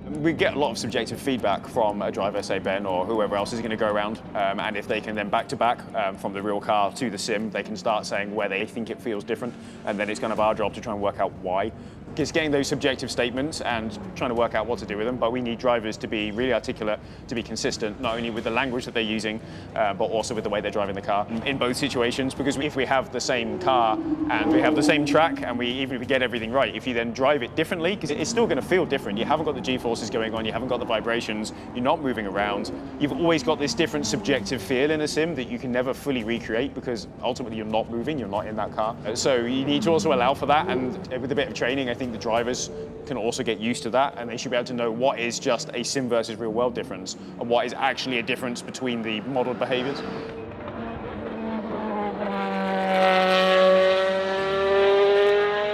We get a lot of subjective feedback from a driver, say Ben or whoever else is going to go around, and if they can then back to back from the real car to the sim, they can start saying where they think it feels different, and then it's kind of our job to try and work out why. It's getting those subjective statements and trying to work out what to do with them, but we need drivers to be really articulate, to be consistent, not only with the language that they're using, but also with the way they're driving the car in both situations, because if we have the same car and we have the same track and even if we get everything right, if you then drive it differently, because it's still going to feel different. You haven't got the G-forces going on, you haven't got the vibrations, you're not moving around. You've always got this different subjective feel in a sim that you can never fully recreate because ultimately you're not moving, you're not in that car. So you need to also allow for that, and with a bit of training, I think the drivers can also get used to that, and they should be able to know what is just a sim versus real world difference and what is actually a difference between the modeled behaviors.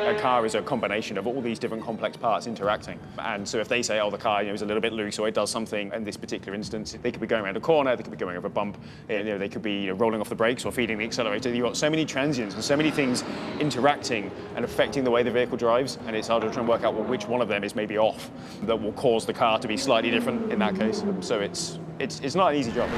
A car is a combination of all these different complex parts interacting, and so if they say, oh, the car is a little bit loose or it does something in this particular instance, they could be going around a corner, they could be going over a bump, they could be rolling off the brakes or feeding the accelerator. You've got so many transients and so many things interacting and affecting the way the vehicle drives, and it's hard to try and work out which one of them is maybe off that will cause the car to be slightly different in that case. So it's not an easy job.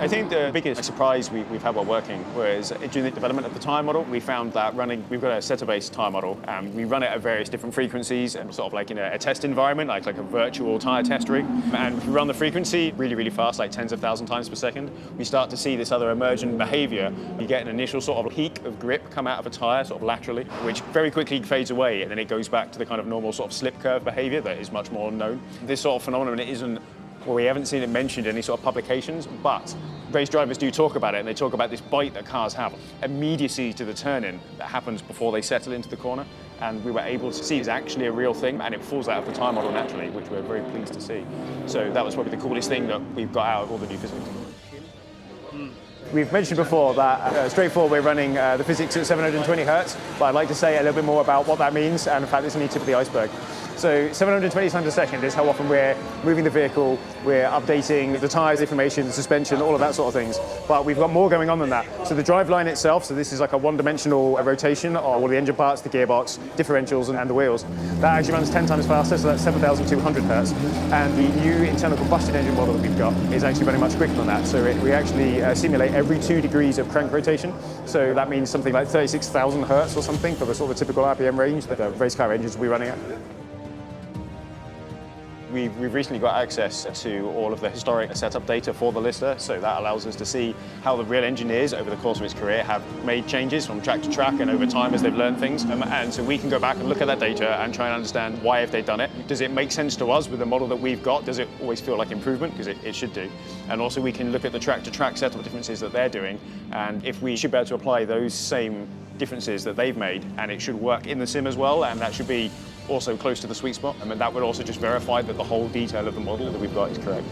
I think the biggest surprise we've had while working was during the development of the tyre model. We found that we've got a setter-based tyre model, and we run it at various different frequencies, and sort of like in a test environment, like a virtual tyre test rig. And if we run the frequency really, really fast, like tens of thousands of times per second, we start to see this other emergent behavior. You get an initial sort of peak of grip come out of a tyre, sort of laterally, which very quickly fades away, and then it goes back to the kind of normal sort of slip curve behavior that is much more known. This sort of phenomenon isn't, well, we haven't seen it mentioned in any sort of publications, but race drivers do talk about it, and they talk about this bite that cars have, immediacy to the turn-in that happens before they settle into the corner, and we were able to see it's actually a real thing, and it falls out of the tyre model naturally, which we're very pleased to see. So that was probably the coolest thing that we've got out of all the new physics. We've mentioned before that straightforward we're running the physics at 720 hertz, but I'd like to say a little bit more about what that means, and in fact this is only tip of the iceberg. So 720 times a second is how often we're moving the vehicle, we're updating the tyres, information, the suspension, all of that sort of things. But we've got more going on than that. So the driveline itself, so this is like a one-dimensional rotation of all the engine parts, the gearbox, differentials, and the wheels. That actually runs 10 times faster, so that's 7,200 hertz. And the new internal combustion engine model that we've got is actually running much quicker than that. So we actually simulate every 2 degrees of crank rotation. So that means something like 36,000 hertz or something for the sort of typical RPM range that the race car engines will be running at. We've recently got access to all of the historic setup data for the lister, so that allows us to see how the real engineers over the course of its career have made changes from track to track and over time as they've learned things. And so we can go back and look at that data and try and understand why have they done it. Does it make sense to us with the model that we've got? Does it always feel like improvement? Because it should do. And also we can look at the track to track setup differences that they're doing, and if we should be able to apply those same differences that they've made, and it should work in the sim as well, and that should be also close to the sweet spot. And that would also just verify that the whole detail of the model that we've got is correct.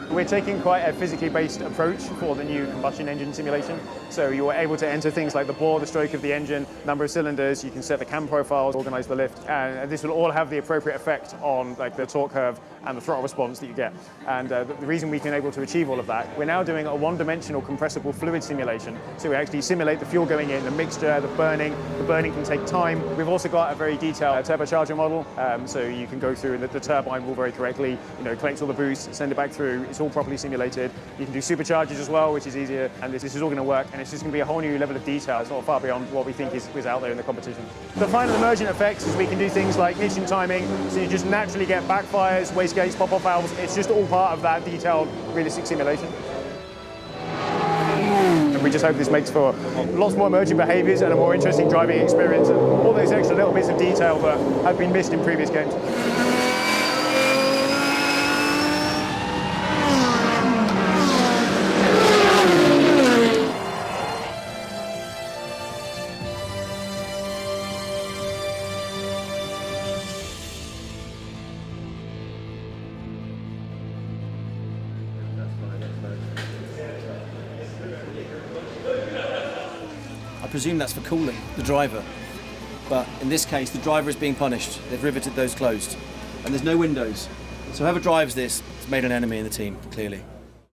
We're taking quite a physically based approach for the new combustion engine simulation. So you're able to enter things like the bore, the stroke of the engine, number of cylinders, you can set the cam profiles, organize the lift, and this will all have the appropriate effect on like the torque curve and the throttle response that you get. And the reason we've been able to achieve all of that, we're now doing a one-dimensional compressible fluid simulation. So we actually simulate the fuel going in, the mixture, the burning. The burning can take time. We've also got a very detailed turbocharger model, so you can go through and the turbine will very correctly, collect all the boost, send it back through. It's all properly simulated. You can do superchargers as well, which is easier, and this is all going to work, and it's just going to be a whole new level of detail. It's not far beyond what we think is out there in the competition. The final emergent effects is we can do things like ignition timing, so you just naturally get backfires, wastegates, pop-off valves. It's just all part of that detailed, realistic simulation. And we just hope this makes for lots more emergent behaviours and a more interesting driving experience, and all those extra little bits of detail that have been missed in previous games. I presume that's for cooling the driver, but in this case the driver is being punished. They've riveted those closed, and there's no windows, So whoever drives this has made an enemy in the team, clearly.